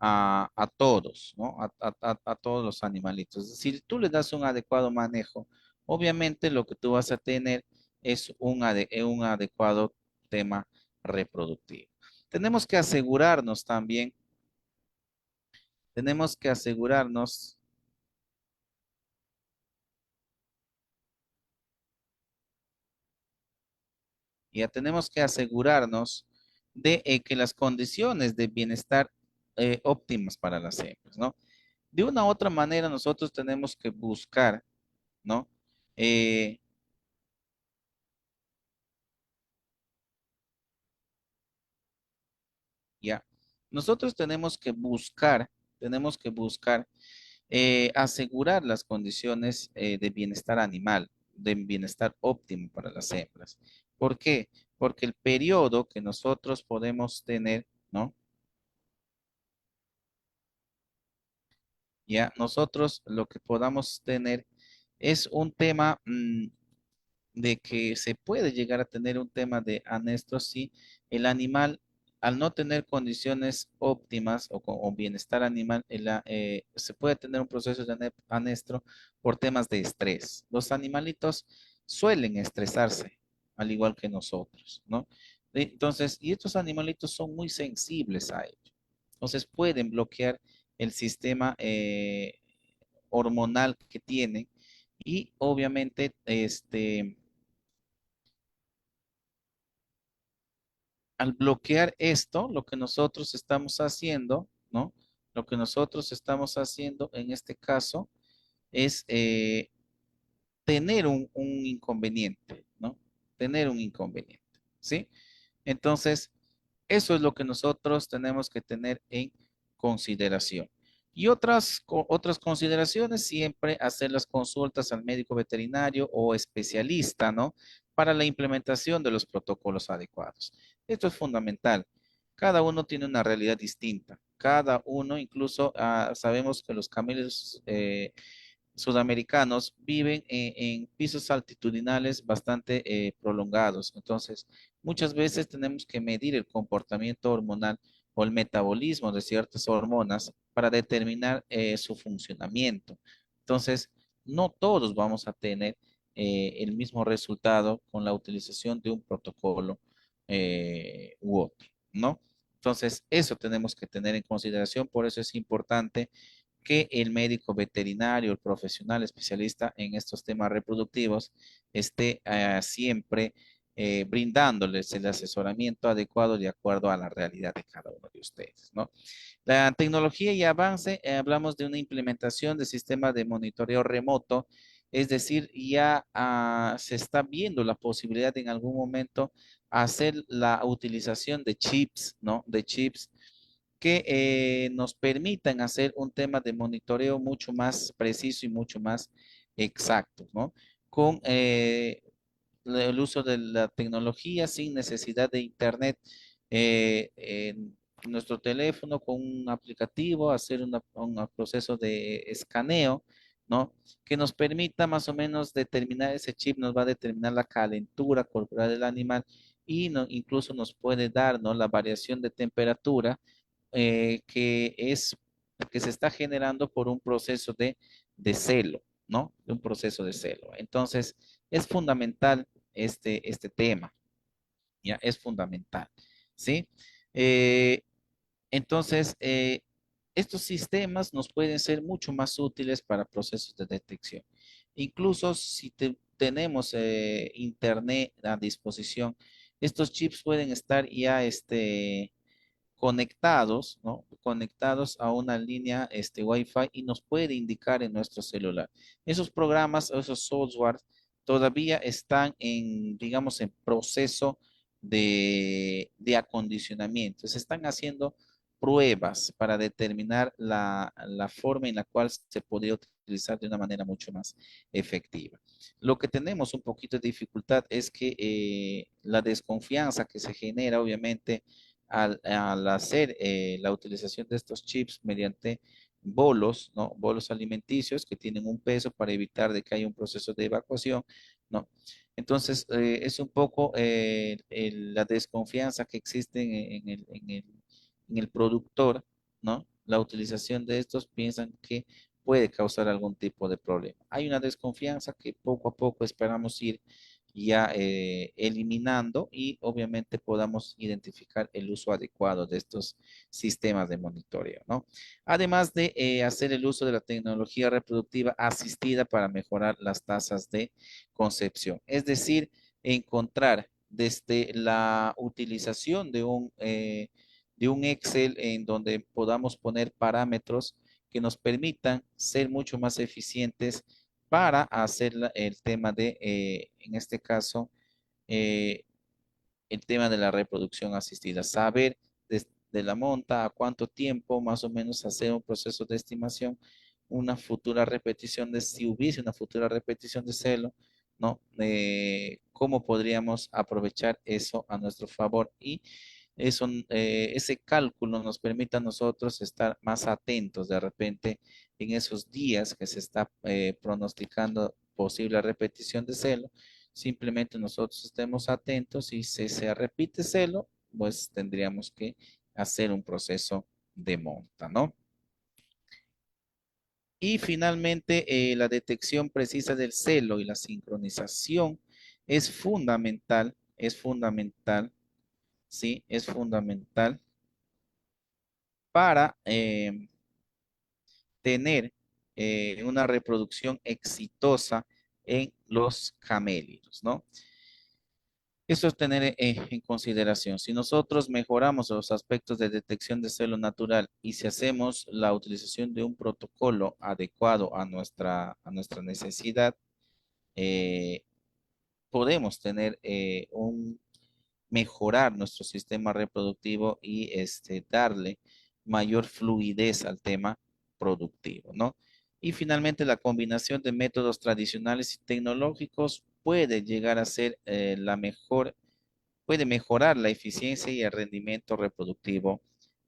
[SPEAKER 2] a todos, ¿no? A todos los animalitos. Si tú le das un adecuado manejo, obviamente lo que tú vas a tener es un adecuado tema reproductivo. Tenemos que asegurarnos también, tenemos que asegurarnos, ya tenemos que asegurarnos de que las condiciones de bienestar óptimas para las hembras, ¿no? De una u otra manera nosotros tenemos que buscar, ¿no? Eh, Ya. Nosotros tenemos que buscar asegurar las condiciones de bienestar animal, de bienestar óptimo para las hembras. ¿Por qué? Porque el periodo que nosotros podemos tener, ¿no? Ya, nosotros lo que podamos tener es un tema de que se puede llegar a tener un tema de anestro si el animal, al no tener condiciones óptimas o bienestar animal, se puede tener un proceso de anestro por temas de estrés. Los animalitos suelen estresarse, al igual que nosotros, ¿no? Entonces, y estos animalitos son muy sensibles a ello. Entonces, pueden bloquear el sistema hormonal que tienen y obviamente al bloquear esto, lo que nosotros estamos haciendo, ¿no? Lo que nosotros estamos haciendo en este caso es tener un inconveniente, ¿no? Tener un inconveniente, ¿sí? Entonces, eso es lo que nosotros tenemos que tener en consideración. Y otras consideraciones, siempre hacer las consultas al médico veterinario o especialista, ¿no? Para la implementación de los protocolos adecuados. Esto es fundamental. Cada uno tiene una realidad distinta. Cada uno, incluso sabemos que los camellos sudamericanos viven en pisos altitudinales bastante prolongados. Entonces, muchas veces tenemos que medir el comportamiento hormonal o el metabolismo de ciertas hormonas para determinar su funcionamiento. Entonces, no todos vamos a tener el mismo resultado con la utilización de un protocolo u otro, ¿no? Entonces, eso tenemos que tener en consideración, por eso es importante que el médico veterinario, el profesional especialista en estos temas reproductivos, esté siempre brindándoles el asesoramiento adecuado de acuerdo a la realidad de cada uno de ustedes, ¿no? La tecnología y avance, hablamos de una implementación de sistema de monitoreo remoto, es decir, ya se está viendo la posibilidad en algún momento hacer la utilización de chips, ¿no? De chips que nos permitan hacer un tema de monitoreo mucho más preciso y mucho más exacto, ¿no? Con el uso de la tecnología sin necesidad de internet en nuestro teléfono con un aplicativo, hacer un proceso de escaneo, ¿no? Que nos permita más o menos determinar ese chip, nos va a determinar la calentura corporal del animal y incluso nos puede dar, ¿no? La variación de temperatura que se está generando por un proceso de celo, ¿no? De un proceso de celo. Entonces, es fundamental este tema, ¿ya? Es fundamental, ¿sí? Eh, entonces, estos sistemas nos pueden ser mucho más útiles para procesos de detección. Incluso si tenemos internet a disposición, estos chips pueden estar ya conectados, ¿no? Conectados a una línea Wi-Fi y nos puede indicar en nuestro celular. Esos programas, esos software todavía están en, digamos, en proceso de acondicionamiento. Se están haciendo pruebas para determinar la forma en la cual se podría utilizar de una manera mucho más efectiva. Lo que tenemos un poquito de dificultad es que la desconfianza que se genera, obviamente, al hacer la utilización de estos chips mediante bolos, ¿no? Bolos alimenticios que tienen un peso para evitar de que haya un proceso de evacuación, ¿no? Entonces, es un poco la desconfianza que existe en el productor, ¿no? La utilización de estos piensan que puede causar algún tipo de problema. Hay una desconfianza que poco a poco esperamos ir ya eliminando y obviamente podamos identificar el uso adecuado de estos sistemas de monitoreo, ¿no? Además de hacer el uso de la tecnología reproductiva asistida para mejorar las tasas de concepción, es decir, encontrar desde la utilización de un Excel en donde podamos poner parámetros que nos permitan ser mucho más eficientes para hacer el tema de, en este caso, eh, el tema de la reproducción asistida, saber desde la monta a cuánto tiempo más o menos hacer un proceso de estimación, una futura repetición de, si hubiese una futura repetición de celo, ¿no? ¿Cómo podríamos aprovechar eso a nuestro favor? Y eso, ese cálculo nos permite a nosotros estar más atentos de repente en esos días que se está pronosticando posible repetición de celo. Simplemente nosotros estemos atentos y si se repite celo, pues tendríamos que hacer un proceso de monta, ¿no? Y finalmente, la detección precisa del celo y la sincronización es fundamental, ¿sí? Es fundamental para tener una reproducción exitosa en los camélidos, ¿no? Eso es tener en consideración. Si nosotros mejoramos los aspectos de detección de celo natural y si hacemos la utilización de un protocolo adecuado a nuestra necesidad, eh, podemos tener mejorar nuestro sistema reproductivo y darle mayor fluidez al tema productivo, ¿no? Y finalmente, la combinación de métodos tradicionales y tecnológicos puede llegar a ser puede mejorar la eficiencia y el rendimiento reproductivo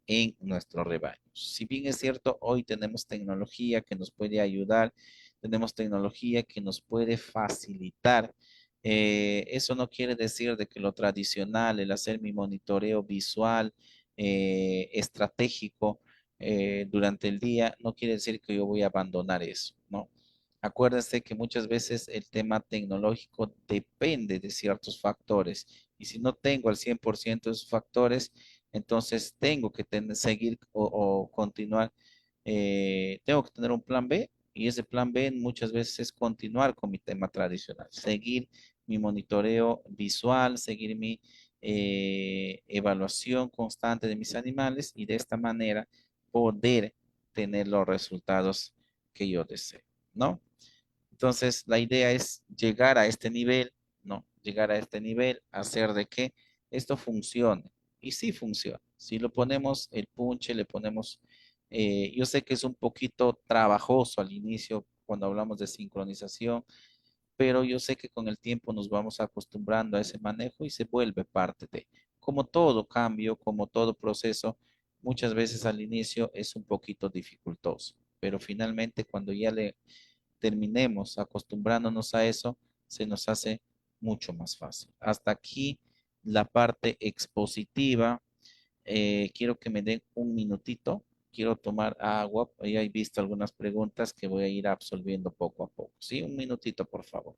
[SPEAKER 2] en nuestro rebaño. Si bien es cierto, hoy tenemos tecnología que nos puede ayudar, tenemos tecnología que nos puede facilitar. Eso no quiere decir de que lo tradicional, el hacer mi monitoreo visual, estratégico durante el día, no quiere decir que yo voy a abandonar eso, ¿no? Acuérdense que muchas veces el tema tecnológico depende de ciertos factores y si no tengo al 100% de esos factores, entonces tengo que seguir o continuar, tengo que tener un plan B y ese plan B muchas veces es continuar con mi tema tradicional, seguir mi monitoreo visual, seguir mi evaluación constante de mis animales y de esta manera poder tener los resultados que yo deseo, ¿no? Entonces, la idea es llegar a este nivel, ¿no? Llegar a este nivel, hacer de que esto funcione. Y sí funciona. Si lo ponemos el punche, le ponemos, yo sé que es un poquito trabajoso al inicio cuando hablamos de sincronización, pero yo sé que con el tiempo nos vamos acostumbrando a ese manejo y se vuelve parte de, como todo cambio, como todo proceso, muchas veces al inicio es un poquito dificultoso, pero finalmente cuando ya le terminemos acostumbrándonos a eso, se nos hace mucho más fácil. Hasta aquí la parte expositiva. Quiero que me den un minutito. Quiero tomar agua. Ya he visto algunas preguntas que voy a ir absolviendo poco a poco. Sí, un minutito, por favor.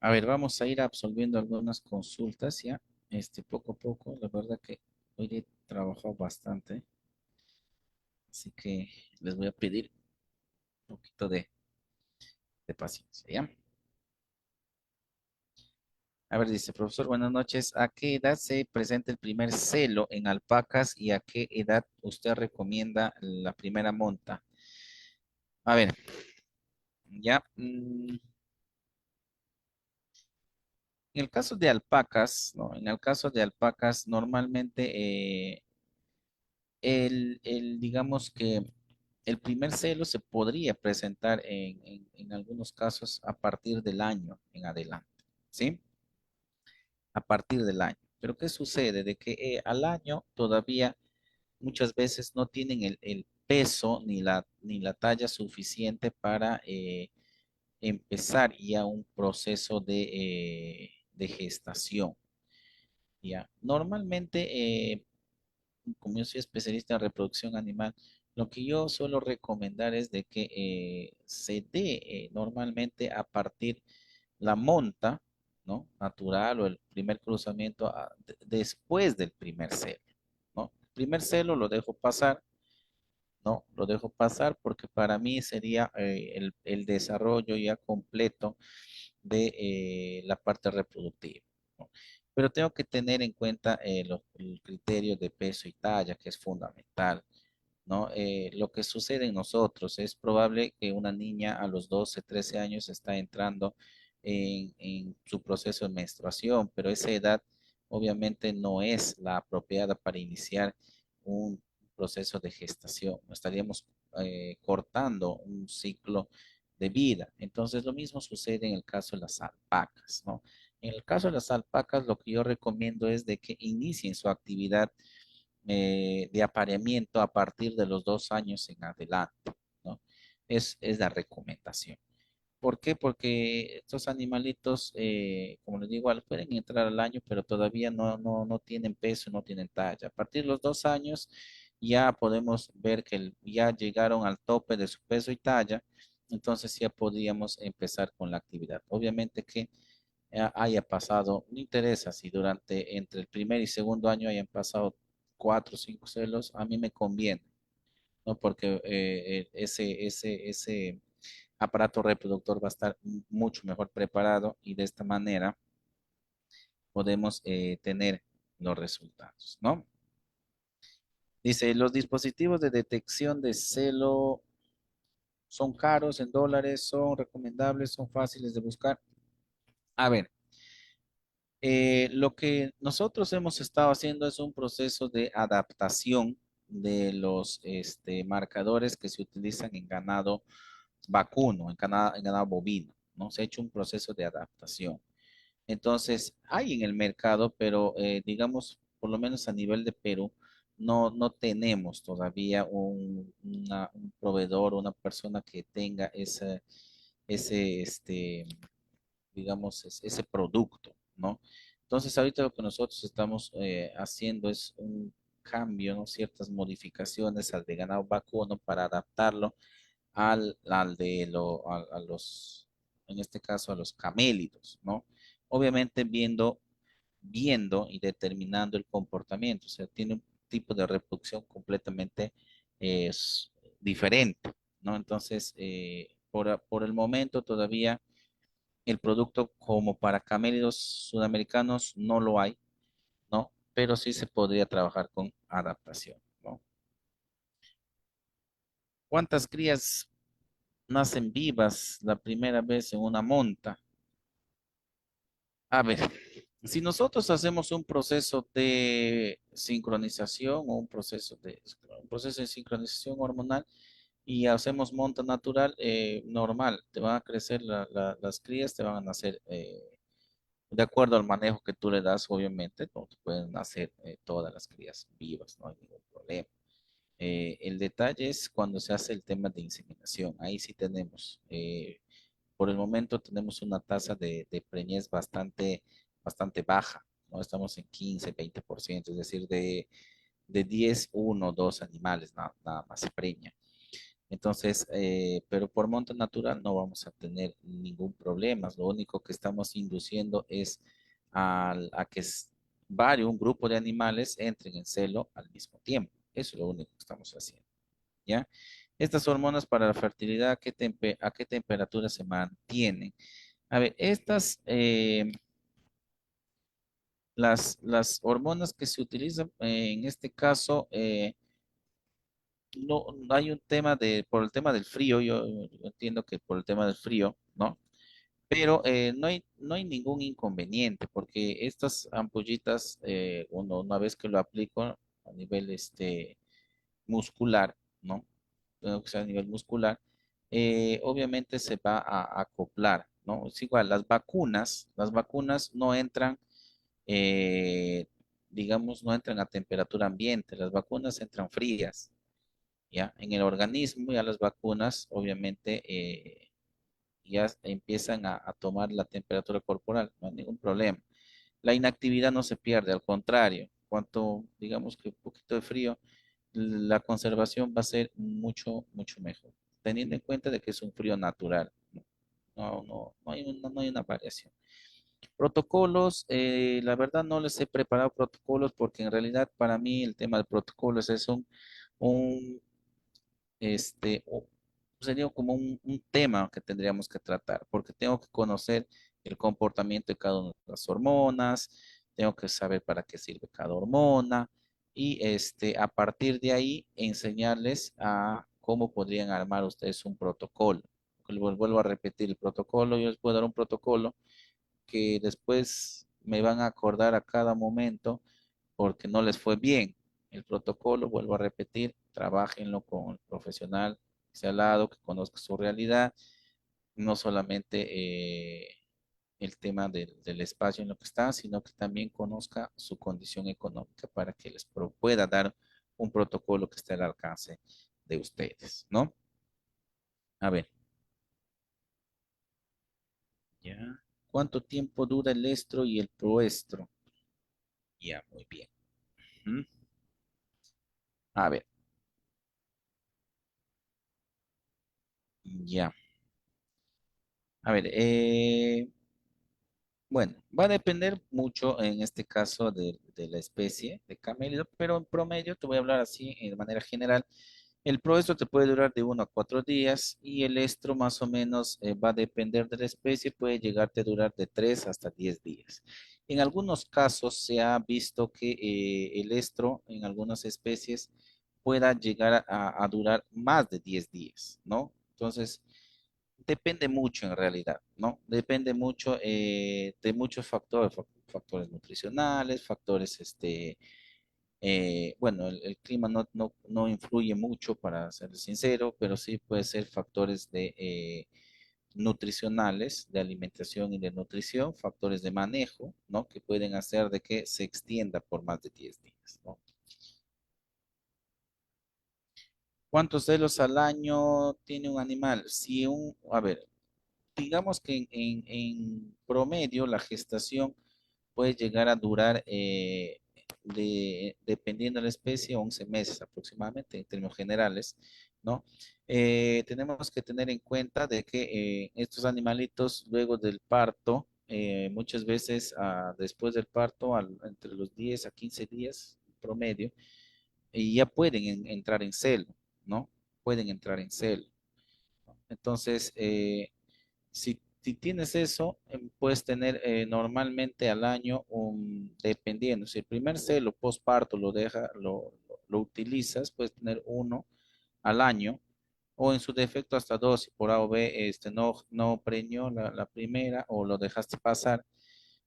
[SPEAKER 2] A ver, vamos a ir absolviendo algunas consultas ya, poco a poco. La verdad que hoy he trabajado bastante, así que les voy a pedir un poquito de paciencia, ¿ya? A ver, dice, profesor, buenas noches. ¿A qué edad se presenta el primer celo en alpacas y a qué edad usted recomienda la primera monta? A ver, ya. En el caso de alpacas, ¿no? En el caso de alpacas, normalmente digamos que el primer celo se podría presentar en algunos casos a partir del año en adelante, ¿sí? A partir del año. Pero ¿qué sucede? De que al año todavía muchas veces no tienen el peso ni la talla suficiente para empezar ya un proceso de gestación. ¿Ya? Normalmente, como yo soy especialista en reproducción animal, lo que yo suelo recomendar es de que se dé normalmente a partir la monta, ¿no? Natural o el primer cruzamiento después del primer celo, ¿no? El primer celo lo dejo pasar, ¿no? Lo dejo pasar porque para mí sería el desarrollo ya completo de la parte reproductiva, ¿no? Pero tengo que tener en cuenta el criterio de peso y talla, que es fundamental, ¿no? Lo que sucede en nosotros es probable que una niña a los 12, 13 años está entrando en su proceso de menstruación, pero esa edad obviamente no es la apropiada para iniciar un proceso de gestación. Estaríamos cortando un ciclo de vida. Entonces, lo mismo sucede en el caso de las alpacas, ¿no? En el caso de las alpacas, lo que yo recomiendo es de que inicien su actividad de apareamiento a partir de los 2 años en adelante, ¿no? Es la recomendación. ¿Por qué? Porque estos animalitos, como les digo, pueden entrar al año, pero todavía no tienen peso, no tienen talla. A partir de los 2 años ya podemos ver que ya llegaron al tope de su peso y talla, entonces ya podríamos empezar con la actividad. Obviamente que haya pasado, no interesa si durante entre el primer y segundo año hayan pasado 4 o 5 celos, a mí me conviene, ¿no? Porque ese aparato reproductor va a estar mucho mejor preparado y de esta manera podemos tener los resultados, ¿no? Dice, los dispositivos de detección de celo son caros en dólares, son recomendables, son fáciles de buscar. A ver, lo que nosotros hemos estado haciendo es un proceso de adaptación de los marcadores que se utilizan en ganado vacuno, en ganado bovino, ¿no? Se ha hecho un proceso de adaptación. Entonces, hay en el mercado, pero digamos, por lo menos a nivel de Perú, no tenemos todavía un proveedor, una persona que tenga ese, digamos, ese producto, ¿no? Entonces, ahorita lo que nosotros estamos haciendo es un cambio, ¿no? Ciertas modificaciones al de ganado vacuno para adaptarlo al de a los, en este caso, a los camélidos, ¿no? Obviamente viendo y determinando el comportamiento, o sea, tiene un tipo de reproducción completamente diferente, ¿no? Entonces, por el momento todavía el producto como para camélidos sudamericanos no lo hay, ¿no? Pero sí se podría trabajar con adaptación, ¿no? ¿Cuántas crías nacen vivas la primera vez en una monta? A ver, si nosotros hacemos un proceso de sincronización o un proceso de sincronización hormonal y hacemos monta natural, normal, te van a crecer las crías, te van a nacer de acuerdo al manejo que tú le das, obviamente, no te pueden nacer todas las crías vivas, no hay ningún problema. El detalle es cuando se hace el tema de inseminación. Ahí sí tenemos, por el momento tenemos una tasa de preñez bastante baja, ¿no? Estamos en 15, 20%, es decir, de 10, 1, 2 animales nada más se preña. Entonces, pero por monte natural no vamos a tener ningún problema. Lo único que estamos induciendo es a que un grupo de animales entren en celo al mismo tiempo. Eso es lo único que estamos haciendo, ¿ya? Estas hormonas para la fertilidad, ¿a qué temperatura se mantienen? A ver, las hormonas que se utilizan en este caso, no hay un tema por el tema del frío, yo entiendo que por el tema del frío, ¿no? Pero no hay ningún inconveniente porque estas ampollitas, una vez que lo aplico a nivel muscular, ¿no? Tengo que ser a nivel muscular, obviamente se va a acoplar, ¿no? Es igual, las vacunas no entran, eh, digamos, no entran a temperatura ambiente, las vacunas entran frías, ¿ya? En el organismo ya las vacunas, obviamente, ya empiezan a tomar la temperatura corporal, no hay ningún problema. La inactividad no se pierde, al contrario, cuanto, digamos que un poquito de frío, la conservación va a ser mucho, mucho mejor, teniendo en cuenta de que es un frío natural. No hay una variación. Protocolos, la verdad no les he preparado protocolos porque en realidad para mí el tema de protocolos es un sería como un tema que tendríamos que tratar, porque tengo que conocer el comportamiento de cada una de las hormonas, tengo que saber para qué sirve cada hormona y a partir de ahí enseñarles a cómo podrían armar ustedes un protocolo. Vuelvo a repetir el protocolo, yo les puedo dar un protocolo que después me van a acordar a cada momento porque no les fue bien. El protocolo, vuelvo a repetir, trabajenlo con el profesional que sea al lado, que conozca su realidad, no solamente el tema del espacio en lo que está, sino que también conozca su condición económica para que les pueda dar un protocolo que esté al alcance de ustedes, ¿no? A ver, ya. ¿Cuánto tiempo dura el estro y el proestro? Ya, muy bien. Ujú. A ver, ya. A ver, bueno, va a depender mucho en este caso de la especie de camélido, pero en promedio te voy a hablar así de manera general. El proestro te puede durar de 1 a 4 días y el estro más o menos va a depender de la especie, puede llegarte a durar de 3 hasta 10 días. En algunos casos se ha visto que el estro en algunas especies pueda llegar a durar más de 10 días, ¿no? Entonces, depende mucho en realidad, ¿no? Depende mucho de muchos factores, factores nutricionales, factores, bueno, el clima no influye mucho, para ser sincero, pero sí puede ser factores nutricionales, de alimentación y de nutrición, factores de manejo, ¿no? Que pueden hacer de que se extienda por más de 10 días, ¿no? ¿Cuántos celos al año tiene un animal? A ver, digamos que en promedio la gestación puede llegar a durar, dependiendo de la especie, 11 meses aproximadamente en términos generales, ¿no? Tenemos que tener en cuenta de que estos animalitos luego del parto, muchas veces después del parto, entre los 10 a 15 días promedio, y ya pueden entrar en celo, ¿no? Pueden entrar en celo. Entonces, si tienes eso, puedes tener normalmente al año, dependiendo, si el primer celo postparto lo utilizas, puedes tener uno al año, o en su defecto hasta dos, si por A o B no preñó la primera o lo dejaste pasar,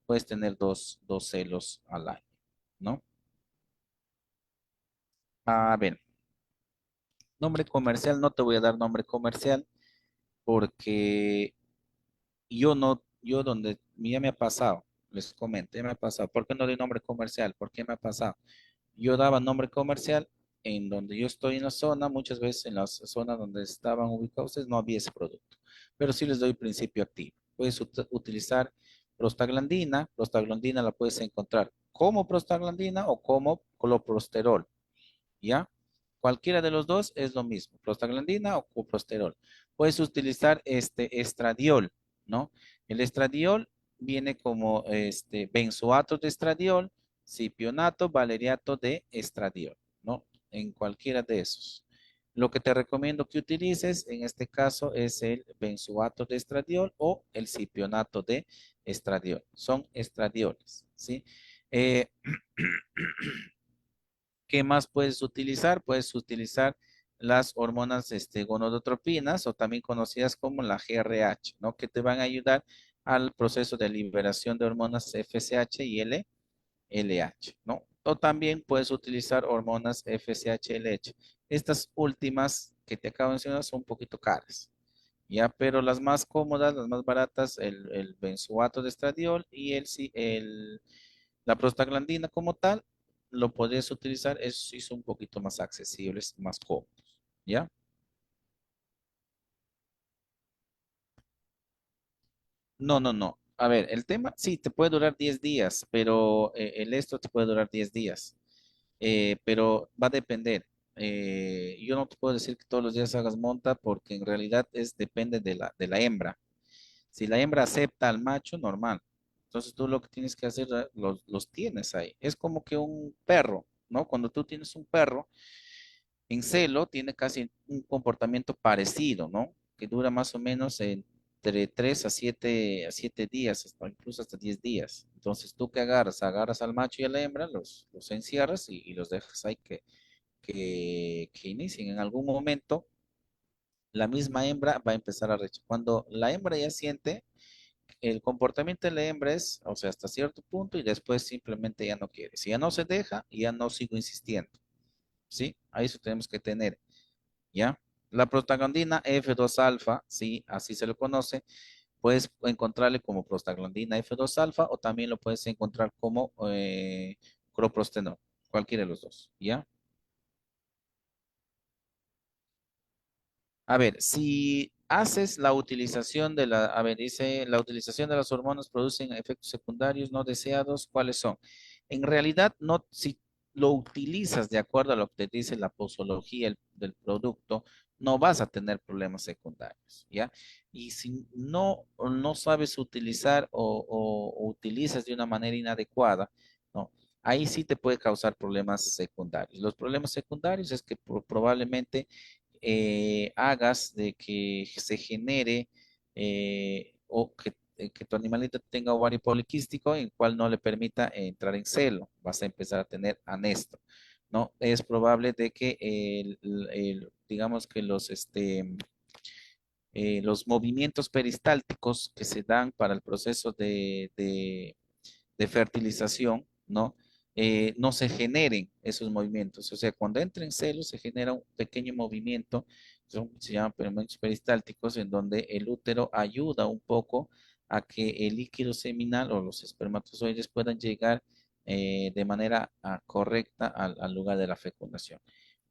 [SPEAKER 2] puedes tener dos celos al año, ¿no? A ver, nombre comercial, no te voy a dar nombre comercial porque ya me ha pasado, les comento, ya me ha pasado. ¿Por qué no doy nombre comercial? ¿Por qué me ha pasado? Yo daba nombre comercial en donde yo estoy en la zona, muchas veces en las zonas donde estaban ubicados ustedes no había ese producto, pero sí les doy principio activo. Puedes utilizar prostaglandina la puedes encontrar como prostaglandina o como cloprosterol, ¿ya? Cualquiera de los dos es lo mismo, prostaglandina o cuprosterol. Puedes utilizar este estradiol, ¿no? El estradiol viene como benzoato de estradiol, cipionato, valeriato de estradiol, ¿no? En cualquiera de esos. Lo que te recomiendo que utilices en este caso es el benzoato de estradiol o el cipionato de estradiol. Son estradioles, ¿sí? Eh, ¿Qué más puedes utilizar? Puedes utilizar las hormonas gonadotropinas o también conocidas como la GRH, ¿no? Que te van a ayudar al proceso de liberación de hormonas FSH y LH, ¿no? O también puedes utilizar hormonas FSH, LH. Estas últimas que te acabo de mencionar son un poquito caras, ¿ya? Pero las más cómodas, las más baratas, el benzoato de estradiol y la prostaglandina como tal, lo podrías utilizar, es, sí son un poquito más accesibles, más cómodos, ¿ya? No, no, no. A ver, el tema, sí, te puede durar 10 días, pero el esto te puede durar 10 días. Pero va a depender. Yo no te puedo decir que todos los días hagas monta porque en realidad depende de la hembra. Si la hembra acepta al macho, normal. Entonces tú lo que tienes que hacer, los tienes ahí. Es como que un perro, ¿no? Cuando tú tienes un perro en celo, tiene casi un comportamiento parecido, ¿no? Que dura más o menos entre 3 a 7 días, incluso hasta 10 días. Entonces tú que agarras, agarras al macho y a la hembra, los encierras y los dejas ahí que inicien. En algún momento, la misma hembra va a empezar a rechazar. Cuando la hembra ya siente el comportamiento de la hembra es, o sea, hasta cierto punto y después simplemente ya no quiere. Si ya no se deja, ya no sigo insistiendo, ¿sí? A eso tenemos que tener, ¿ya? La prostaglandina F2 alfa, sí, así se lo conoce, puedes encontrarle como prostaglandina F2 alfa o también lo puedes encontrar como croprostenol, cualquiera de los dos, ¿ya? A ver, si haces la utilización a ver, dice, la utilización de las hormonas producen efectos secundarios no deseados, ¿cuáles son? En realidad, no, si lo utilizas de acuerdo a lo que te dice la posología del producto, no vas a tener problemas secundarios, ¿ya? Y si no sabes utilizar o utilizas de una manera inadecuada, ¿no? Ahí sí te puede causar problemas secundarios. Los problemas secundarios es que probablemente hagas de que se genere que tu animalito tenga ovario poliquístico, en el cual no le permita entrar en celo. Vas a empezar a tener anesto, ¿no? Es probable de que digamos que los movimientos peristálticos que se dan para el proceso de fertilización, ¿no? No se generen esos movimientos. O sea, cuando entra en celo se genera un pequeño movimiento, se llaman movimientos peristálticos, en donde el útero ayuda un poco a que el líquido seminal o los espermatozoides puedan llegar de manera correcta al lugar de la fecundación.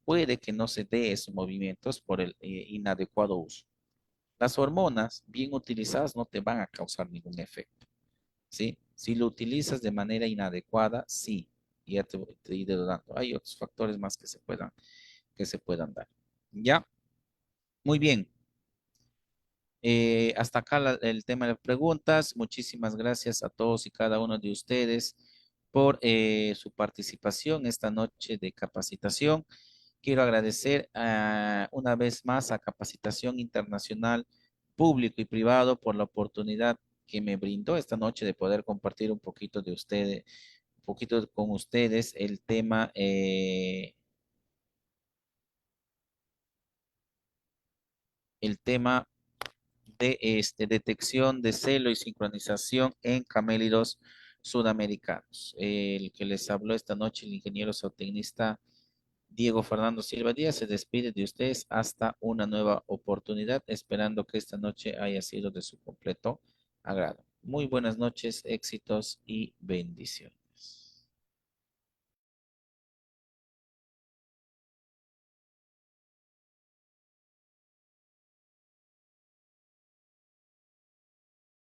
[SPEAKER 2] Puede que no se dé esos movimientos por el inadecuado uso. Las hormonas bien utilizadas no te van a causar ningún efecto. ¿Sí? Si lo utilizas de manera inadecuada, sí, y ya te iré dando. Hay otros factores más que se puedan dar. ¿Ya? Muy bien. Hasta acá el tema de preguntas. Muchísimas gracias a todos y cada uno de ustedes por su participación esta noche de capacitación. Quiero agradecer una vez más a Capacitación Internacional Público y Privado por la oportunidad que me brindó esta noche de poder compartir un poquito de ustedes, un poquito con ustedes el tema de detección de celo y sincronización en camélidos sudamericanos. El que les habló esta noche, el ingeniero zootecnista Diego Fernando Silva Díaz, se despide de ustedes hasta una nueva oportunidad, esperando que esta noche haya sido de su completo agrado. Muy buenas noches, éxitos y bendiciones.